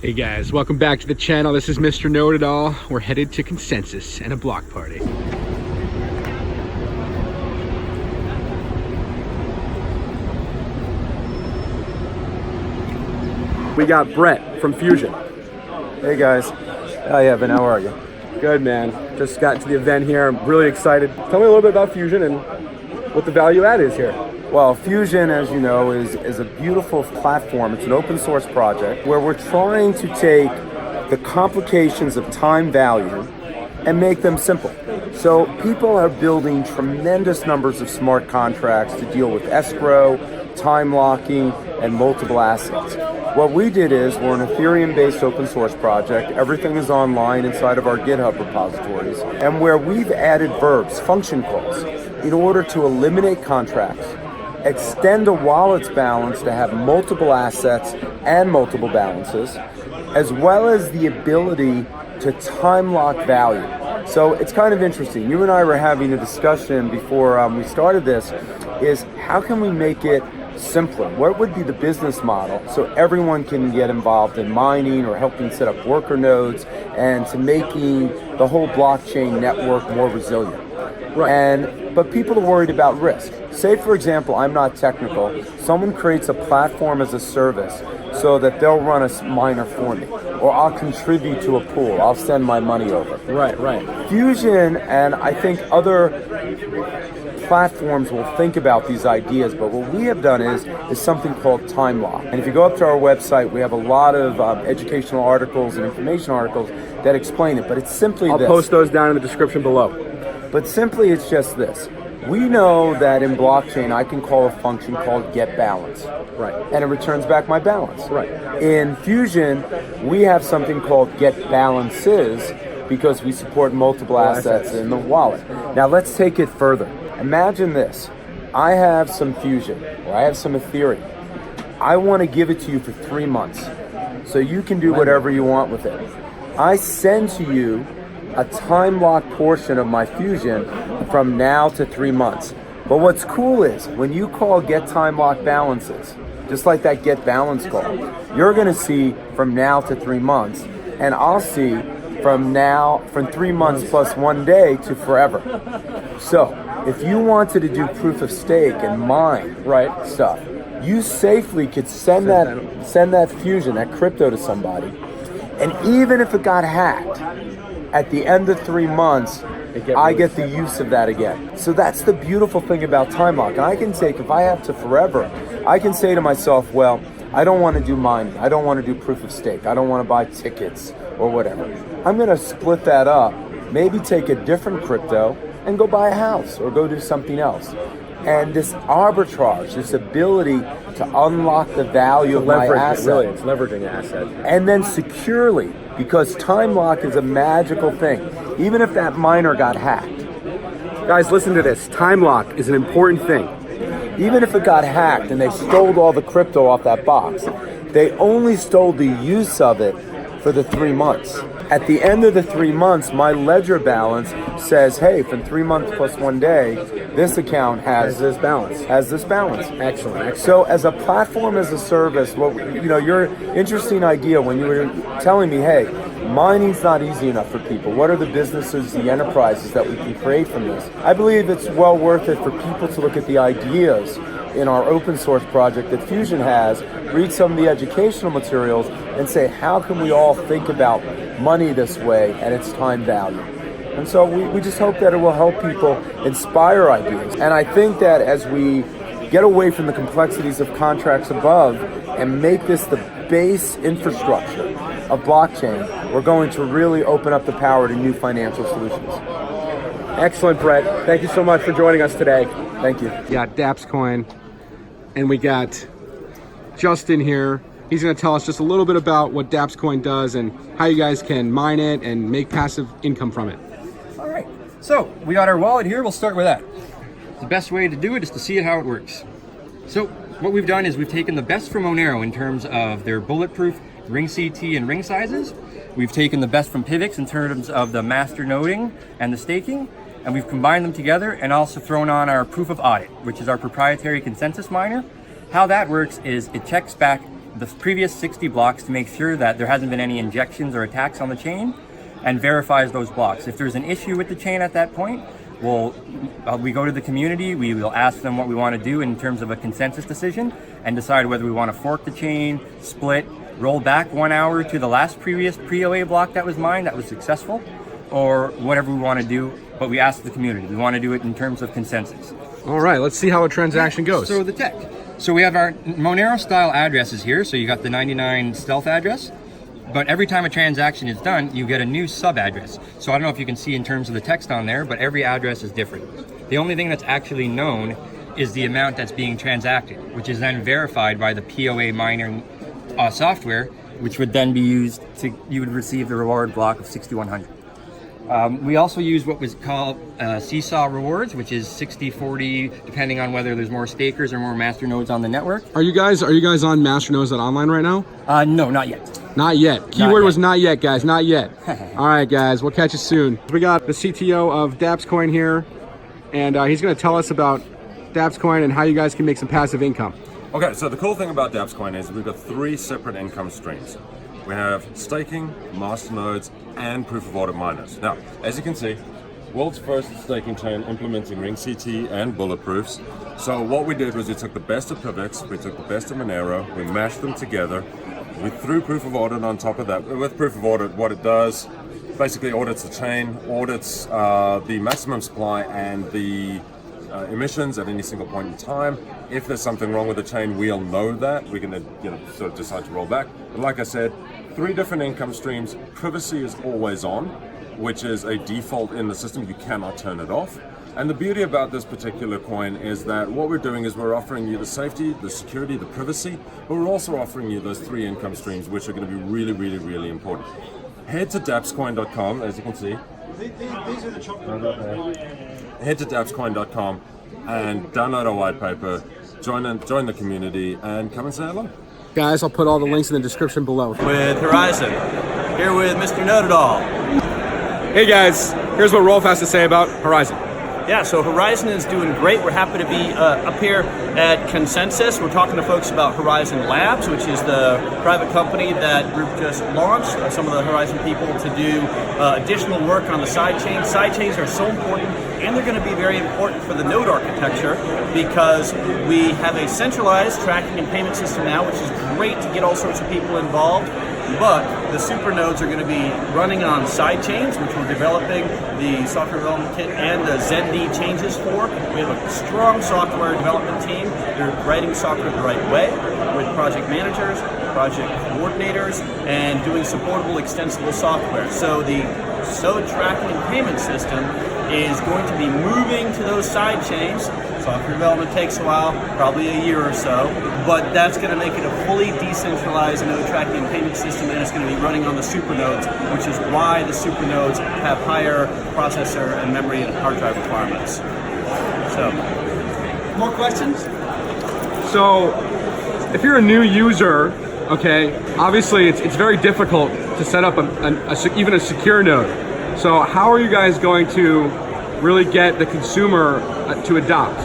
Hey guys, welcome back to the channel. This is Mr. Know It All. We're headed to Consensus and a block party. We got Brett from Fusion. Hey guys. Hi Evan, how are you? Good man. Just got to the event here. I'm really excited. Tell me a little bit about Fusion and what the value add is here. Well, Fusion, as you know, is a beautiful platform. It's an open source project where we're trying to take the complications of time value and make them simple. So people are building tremendous numbers of smart contracts to deal with escrow, time locking, and multiple assets. What we did is we're an Ethereum-based open source project. Everything is online inside of our GitHub repositories, and where we've added verbs, function calls, in order to eliminate contracts, extend a wallet's balance to have multiple assets and multiple balances, as well as the ability to time lock value. So it's kind of interesting. You and I were having a discussion before we started this, is how can we make it simpler? What would be the business model so everyone can get involved in mining or helping set up worker nodes and to making the whole blockchain network more resilient? Right. But people are worried about risk. Say, for example, I'm not technical. Someone creates a platform as a service so that they'll run a miner for me, or I'll contribute to a pool. I'll send my money over. Right. Fusion, and I think other platforms will think about these ideas, but what we have done is something called time lock. And if you go up to our website, we have a lot of educational articles and information articles that explain it, but it's simply this. I'll post those down in the description below. But simply, it's just this. We know that in blockchain, I can call a function called getBalance. Right. And it returns back my balance. Right. In Fusion, we have something called getBalances because we support multiple assets in the wallet. Now let's take it further. Imagine this. I have some Fusion, or I have some Ethereum. I want to give it to you for 3 months. So you can do whatever you want with it. I send to you a time lock portion of my Fusion from now to 3 months. But what's cool is when you call get time lock balances, just like that get balance call, you're going to see from now to 3 months, and I'll see from 3 months plus 1 day to forever. So if you wanted to do proof of stake and mine stuff, you safely could send that Fusion, that crypto to somebody, and even if it got hacked, at the end of 3 months, I get the use of that again. So that's the beautiful thing about time lock. And I can take, if I have to forever, I can say to myself, well, I don't want to do mining. I don't want to do proof of stake. I don't want to buy tickets or whatever. I'm going to split that up, maybe take a different crypto and go buy a house or go do something else. And this arbitrage, this ability to unlock the value of my asset. Really, it's leveraging an asset. And then securely, because time lock is a magical thing, even if that miner got hacked. Guys, listen to this. Time lock is an important thing. Even if it got hacked and they stole all the crypto off that box, they only stole the use of it for the 3 months. At the end of the 3 months, my ledger balance says, hey, from 3 months plus 1 day, this account has this balance. Excellent. So as a platform as a service, your interesting idea when you were telling me, hey, mining's not easy enough for people. What are the businesses, the enterprises that we can create from this? I believe it's well worth it for people to look at the ideas in our open source project that Fusion has, read some of the educational materials, and say, how can we all think about money this way and its time value? And so we just hope that it will help people inspire ideas. And I think that as we get away from the complexities of contracts above and make this the base infrastructure of blockchain, we're going to really open up the power to new financial solutions. Excellent, Brett. Thank you so much for joining us today. Thank you. We got DSCoin, and we got Justin here. He's going to tell us just a little bit about what DSCoin does and how you guys can mine it and make passive income from it. All right, so we got our wallet here. We'll start with that. The best way to do it is to see how it works. So what we've done is we've taken the best from Monero in terms of their bulletproof ring CT and ring sizes. We've taken the best from Graviex in terms of the master noding and the staking, and we've combined them together and also thrown on our proof of audit, which is our proprietary consensus miner. How that works is it checks back the previous 60 blocks to make sure that there hasn't been any injections or attacks on the chain, and verifies those blocks. If there's an issue with the chain at that point, we go to the community, we will ask them what we want to do in terms of a consensus decision, and decide whether we want to fork the chain, split, roll back 1 hour to the last previous pre-OA block that was mined that was successful, or whatever we want to do. But we ask the community. We want to do it in terms of consensus. All right, let's see how a transaction goes. So the tech. So we have our Monero style addresses here. So you got the 99 stealth address, but every time a transaction is done, you get a new sub address. So I don't know if you can see in terms of the text on there, but every address is different. The only thing that's actually known is the amount that's being transacted, which is then verified by the POA mining software, which would then be used to, you would receive the reward block of 6,100. We also use what was called seesaw rewards, which is 60-40, depending on whether there's more stakers or more masternodes on the network. Are you guys on masternodes.online right now? No, not yet. Not yet. Keyword was not yet, guys. Not yet. All right, guys. We'll catch you soon. We got the CTO of DSCoin here, and he's going to tell us about DSCoin and how you guys can make some passive income. Okay, so the cool thing about DSCoin is we've got 3 separate income streams. We have staking, masternodes, and proof of order miners. Now, as you can see, world's first staking chain implementing ring CT and bulletproofs. So what we did was we took the best of Graviex, we took the best of Monero, we mashed them together, we threw proof of order on top of that. With proof of order, what it does, basically audits the chain, audits the maximum supply and the emissions at any single point in time. If there's something wrong with the chain, we'll know that. We can sort of decide to roll back. But like I said, 3 different income streams. Privacy is always on, which is a default in the system. You cannot turn it off. And the beauty about this particular coin is that what we're doing is we're offering you the safety, the security, the privacy, but we're also offering you those 3 income streams, which are going to be really, really, really important. Head to DSCoin.com, as you can see. These are the chocolate. Head to DSCoin.com and download our white paper, join the community, and come and say hello. Guys, I'll put all the links in the description below. With Horizon, here with Mr. Know-It-All. Hey guys, here's what Rolf has to say about Horizon. Yeah, so Horizon is doing great. We're happy to be up here at Consensus. We're talking to folks about Horizon Labs, which is the private company that group just launched. Some of the Horizon people to do additional work on the sidechains. Sidechains are so important, and they're going to be very important for the node architecture because we have a centralized tracking and payment system now, which is great to get all sorts of people involved. But the super nodes are going to be running on sidechains, which we're developing the software development kit and the ZenD changes for. We have a strong software development team. They're writing software the right way with project managers, project coordinators, and doing supportable extensible software. So the node tracking and payment system is going to be moving to those side chains. Software development takes a while, probably a year or so, but that's going to make it a fully decentralized node tracking and payment system, and it's going to be running on the supernodes, which is why the supernodes have higher processor and memory and hard drive requirements. So, more questions? So, if you're a new user, okay, obviously it's very difficult to set up even a secure node. So how are you guys going to really get the consumer to adopt?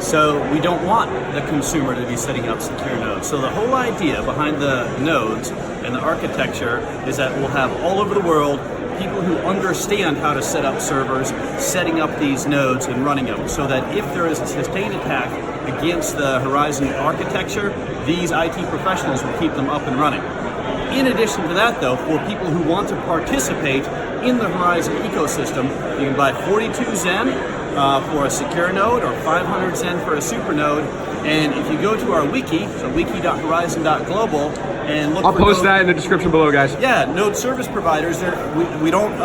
So we don't want the consumer to be setting up secure nodes. So the whole idea behind the nodes and the architecture is that we'll have all over the world people who understand how to set up servers, setting up these nodes and running them, so that if there is a sustained attack against the Horizon architecture, these IT professionals will keep them up and running. In addition to that, though, for people who want to participate in the Horizon ecosystem, you can buy 42 Zen for a secure node or 500 Zen for a super node. And if you go to our wiki, so wiki.horizon.global, and look I'll post that in the description below, guys. Yeah, node service providers. We don't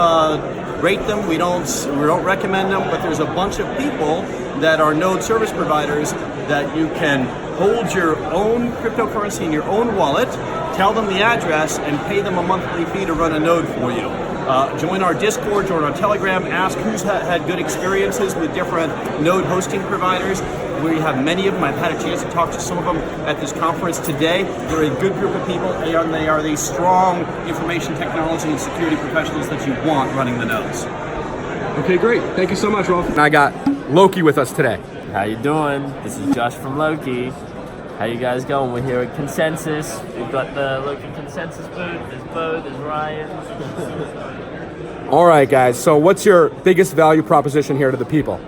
rate them, we don't recommend them, but there's a bunch of people that are node service providers that you can hold your own cryptocurrency in your own wallet, tell them the address, and pay them a monthly fee to run a node for you. Join our Discord, join our Telegram, ask who's had good experiences with different node hosting providers. We have many of them. I've had a chance to talk to some of them at this conference today. They're a good group of people, and they are the strong information technology and security professionals that you want running the nodes. Okay, great. Thank you so much, Rolf. And I got Loki with us today. How you doing? This is Josh from Loki. How you guys going? We're here at Consensus. We've got the Loki Consensus booth. There's Bo, there's Ryan. All right, guys. So what's your biggest value proposition here to the people?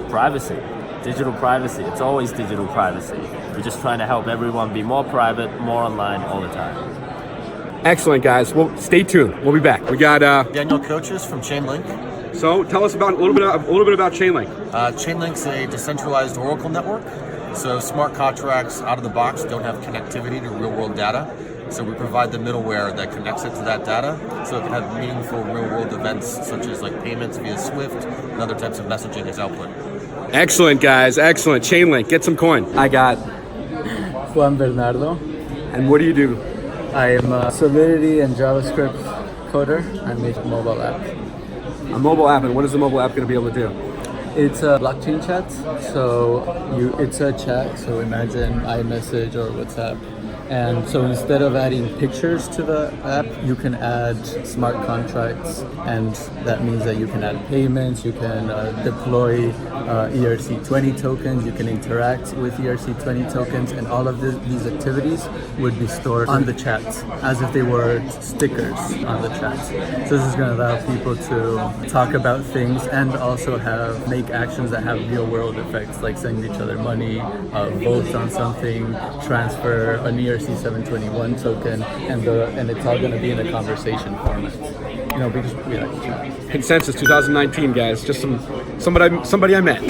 Privacy. Digital privacy. It's always digital privacy. We're just trying to help everyone be more private, more online all the time. Excellent, guys. Well, stay tuned. We'll be back. We got Daniel Coaches from Chainlink. So tell us about a little bit about Chainlink. Chainlink's a decentralized Oracle network. So smart contracts out of the box don't have connectivity to real-world data. So we provide the middleware that connects it to that data, so it can have meaningful real-world events such as like payments via Swift and other types of messaging as output. Excellent, guys. Excellent. Chainlink. Get some coin. I got Juan Bernardo. And what do you do? I am a Solidity and JavaScript coder. I make a mobile app. A mobile app. And what is the mobile app going to be able to do? It's a blockchain chat. So it's a chat. So imagine iMessage or WhatsApp. And so instead of adding pictures to the app, you can add smart contracts, and that means that you can add payments, you can deploy ERC20 tokens, you can interact with ERC20 tokens, and all of these activities would be stored on the chat as if they were stickers on the chat. So this is going to allow people to talk about things and also make actions that have real world effects, like send each other money, vote on something, transfer an ERC721 token, and it's all going to be in a conversation format. Because we like to chat. Consensus 2019, guys. Just somebody I met.